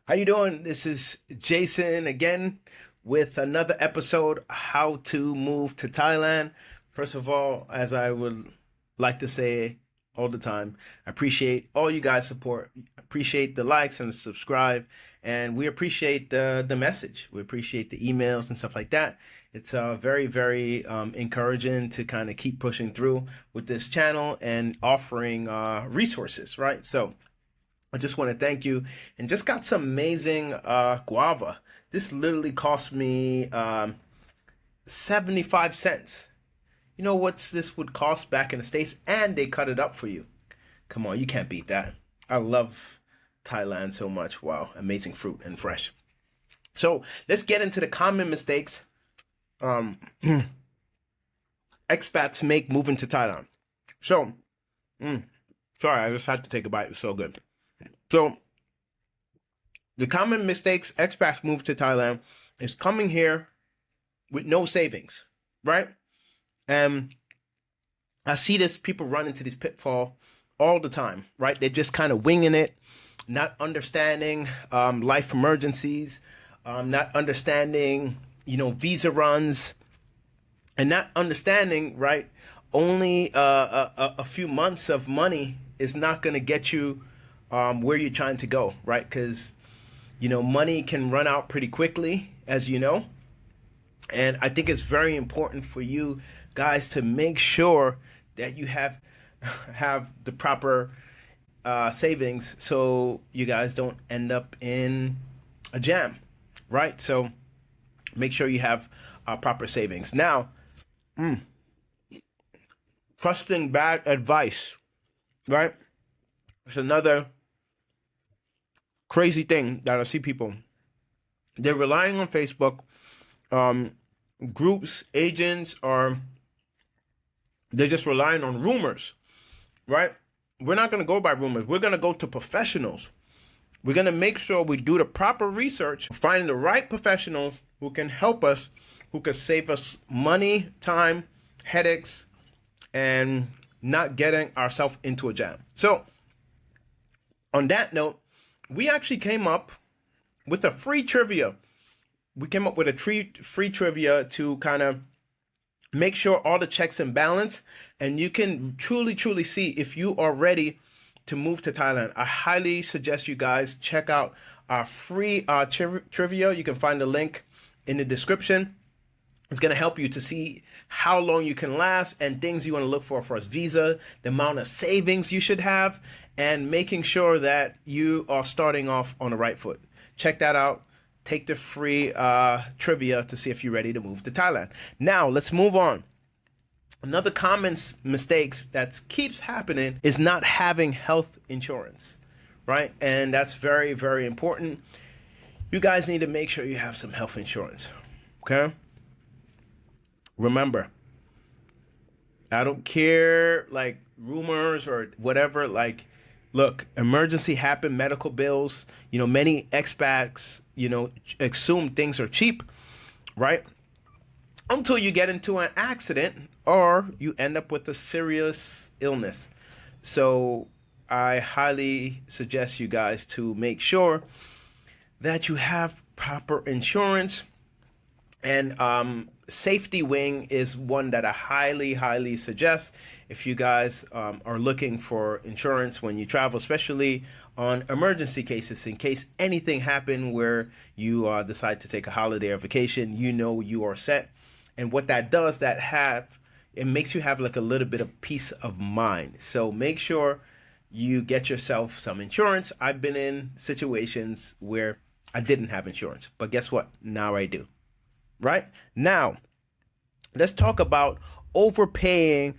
How you doing? This is Jason again with another episode, How to Move to Thailand. First of all, as I would like to say all the time, I appreciate all you guys' support. Appreciate the likes and the subscribe, and we appreciate the message. We appreciate the emails and stuff like that. It's very encouraging to kind of keep pushing through with this channel and offering resources, right? So I just want to thank you, and just got some amazing guava. This literally cost me 75 cents. You know what this would cost back in the States, and they cut it up for you. Come on, you can't beat that. I love Thailand so much. Wow, amazing fruit and fresh. So let's get into the common mistakes um, expats make moving to Thailand. So, sorry, I just had to take a bite. It was so good. So, the common mistakes expats move to Thailand is coming here with no savings, right? And I see this, people run into this pitfall all the time, right? They're just kind of winging it, not understanding life emergencies, not understanding, visa runs, and not understanding, right? Only a few months of money is not going to get you where you're trying to go, right? Because money can run out pretty quickly, as you know. And I think it's very important for you guys to make sure that you have the proper savings, so you guys don't end up in a jam, right? So make sure you have proper savings. Now, trusting bad advice, right? It's another crazy thing that I see people. They're relying on Facebook, groups, agents, or they're just relying on rumors, right? We're not going to go by rumors. We're going to go to professionals. We're going to make sure we do the proper research, find the right professionals who can help us, who can save us money, time, headaches, and not getting ourselves into a jam. So, on that note, we actually came up with a free trivia. We came up with a free trivia to kind of make sure all the checks and balance, and you can truly see if you are ready to move to Thailand. I highly suggest you guys check out our free trivia. You can find the link in the description. It's going to help you to see how long you can last and things you want to look for as visa, the amount of savings you should have, and making sure that you are starting off on the right foot. Check that out. Take the free trivia to see if you're ready to move to Thailand. Now, let's move on. Another common mistakes that keeps happening is not having health insurance, right? And that's very important. You guys need to make sure you have some health insurance, okay? Remember, I don't care, like, rumors or whatever, like, look, emergency happen, medical bills, many expats, assume things are cheap, right? Until you get into an accident or you end up with a serious illness. So I highly suggest you guys to make sure that you have proper insurance. And Safety Wing is one that I highly suggest if you guys are looking for insurance when you travel, especially on emergency cases, in case anything happen where you decide to take a holiday or vacation. You are set. And what that does, it makes you have like a little bit of peace of mind. So make sure you get yourself some insurance. I've been in situations where I didn't have insurance, but guess what? Now I do. Right? Now, let's talk about overpaying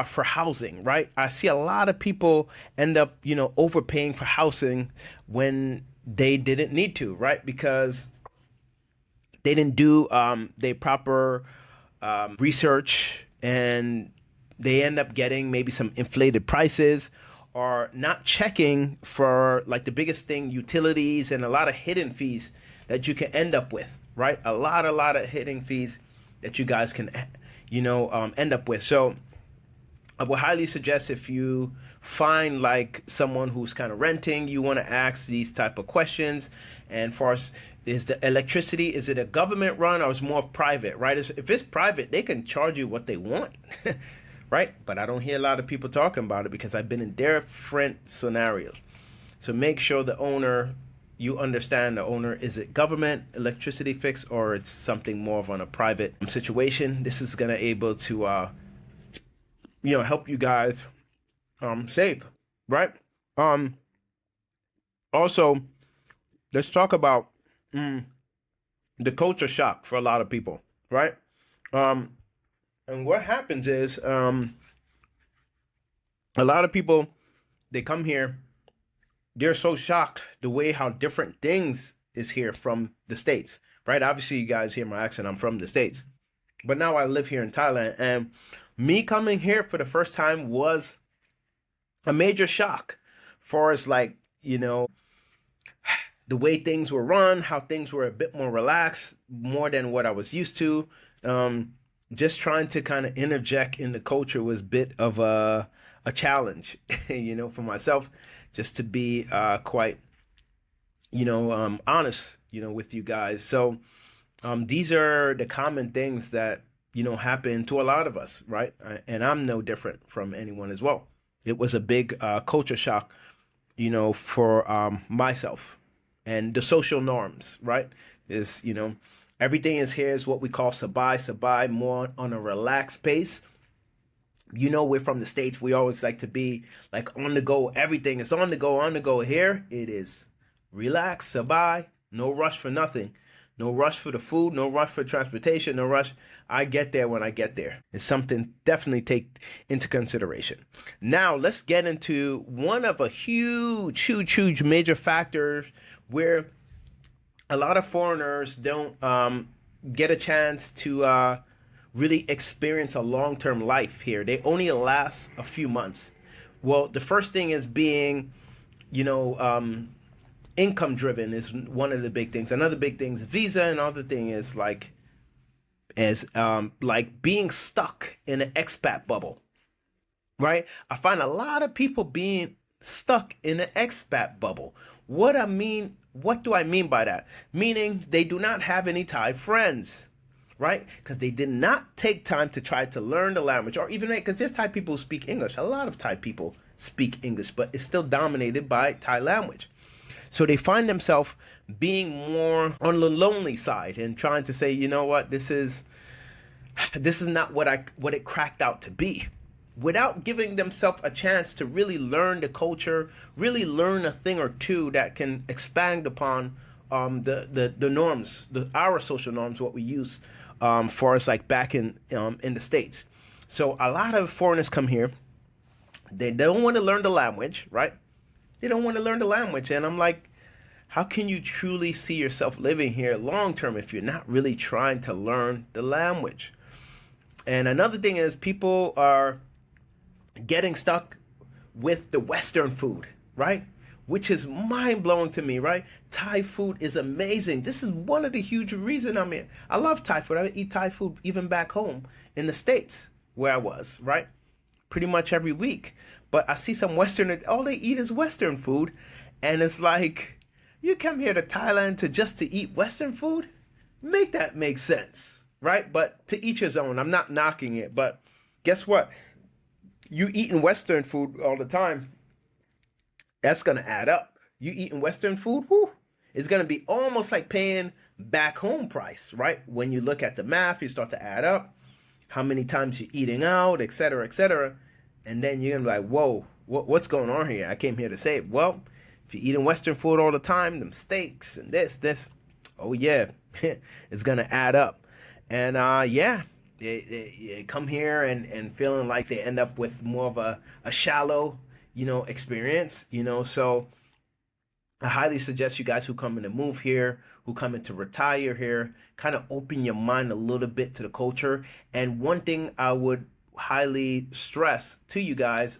for housing, right? I see a lot of people end up, overpaying for housing when they didn't need to, right? Because they didn't do the proper research, and they end up getting maybe some inflated prices, or not checking for, like, the biggest thing, utilities, and a lot of hidden fees that you can end up with, right? A lot of hidden fees that you guys can, end up with. So I would highly suggest if you find like someone who's kind of renting, you want to ask these type of questions. And for us, is the electricity, is it a government run or is it more private, right? If it's private, they can charge you what they want, right? But I don't hear a lot of people talking about it because I've been in different scenarios. So make sure the owner, you understand the owner, is it government electricity fix or it's something more of on a private situation. This is gonna able to help you guys save, right? Um Also, let's talk about mm, the culture shock for a lot of people, right? Um and what happens is a lot of people, they come here, they're so shocked the way how different things is here from the States, right? Obviously you guys hear my accent, I'm from the States. But now I live here in Thailand, and me coming here for the first time was a major shock for us, like, the way things were run, how things were a bit more relaxed, more than what I was used to. Just trying to kind of interject in the culture was a bit of a challenge, for myself, just to be quite, honest, with you guys. So these are the common things that happen to a lot of us, right? And I'm no different from anyone as well. It was a big culture shock, for myself, and the social norms, right? Is everything is here is what we call sabai sabai, more on a relaxed pace. We're from the States. We always like to be like on the go. Everything is on the go, on the go. Here it is relax, sabai, no rush for nothing. No rush for the food, no rush for transportation, no rush. I get there when I get there. It's something definitely take into consideration. Now let's get into one of a huge, huge, huge major factors where a lot of foreigners don't get a chance to really experience a long-term life here. They only last a few months. Well, the first thing is being, you know, income driven is one of the big things. Another big thing is visa. Another thing is like being stuck in an expat bubble, right? I find a lot of people being stuck in an expat bubble. What do I mean by that? Meaning they do not have any Thai friends, right? Because they did not take time to try to learn the language, or even because there's Thai people who speak English. A lot of Thai people speak English, but it's still dominated by Thai language. So they find themselves being more on the lonely side and trying to say, you know what, this is not what it cracked out to be, without giving themselves a chance to really learn the culture, really learn a thing or two that can expand upon the norms, our social norms, what we use for us, like back in the States. So a lot of foreigners come here. They don't want to learn the language, right? They don't want to learn the language. And I'm like, how can you truly see yourself living here long term if you're not really trying to learn the language? And another thing is people are getting stuck with the Western food, right? Which is mind blowing to me, right? Thai food is amazing. This is one of the huge reasons I'm here. I love Thai food. I eat Thai food even back home in the States where I was, right? Pretty much every week. But I see some Western, all they eat is Western food. And it's like, you come here to Thailand to eat Western food? Make that make sense, right? But to each his own. I'm not knocking it. But guess what? You eating Western food all the time, that's going to add up. You eating Western food, whew, it's going to be almost like paying back home price, right? When you look at the math, you start to add up how many times you're eating out, et cetera, et cetera. And then you're going to be like, whoa, what's going on here? I came here to save. Well, if you're eating Western food all the time, them steaks and this, oh yeah, it's going to add up. And yeah, they come here and feeling like they end up with more of a shallow, experience, so I highly suggest you guys who come in to move here, who come in to retire here, kind of open your mind a little bit to the culture. And one thing I would highly stress to you guys,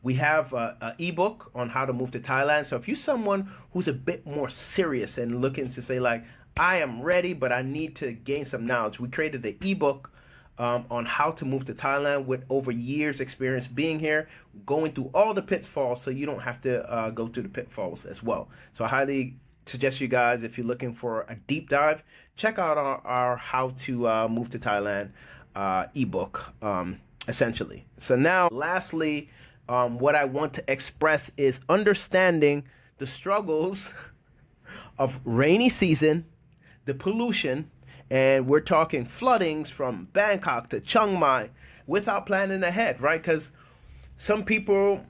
we have an ebook on how to move to Thailand. So if you're someone who's a bit more serious and looking to say like, I am ready, but I need to gain some knowledge, we created the ebook on how to move to Thailand with over years experience being here, going through all the pitfalls so you don't have to go through the pitfalls as well. So I highly suggest you guys, if you're looking for a deep dive, check out our how to move to Thailand ebook, essentially. So now, lastly, what I want to express is understanding the struggles of rainy season, the pollution, and we're talking floodings from Bangkok to Chiang Mai without planning ahead, right? Because some people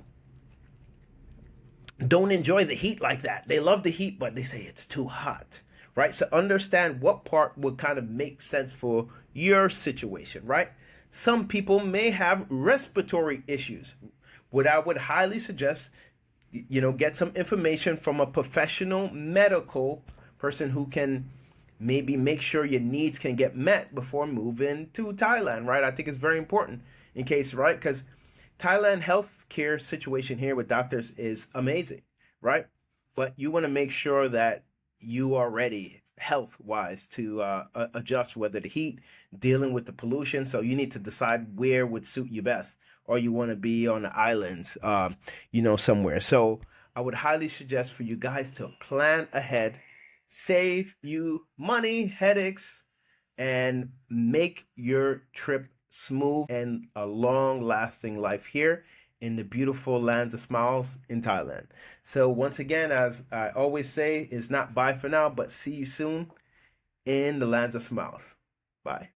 don't enjoy the heat like that. They love the heat, but they say it's too hot, right? So understand what part would kind of make sense for your situation, right? Some people may have respiratory issues. What I would highly suggest, get some information from a professional medical person who can maybe make sure your needs can get met before moving to Thailand, right? I think it's very important in case, right? Because Thailand healthcare situation here with doctors is amazing, right? But you want to make sure that you are ready health-wise to adjust, whether the heat, dealing with the pollution. So you need to decide where would suit you best, or you want to be on the islands, somewhere. So I would highly suggest for you guys to plan ahead, save you money, headaches, and make your trip smooth and a long-lasting life here in the beautiful lands of smiles in Thailand. So once again, as I always say, it's not bye for now, but see you soon in the lands of smiles. Bye.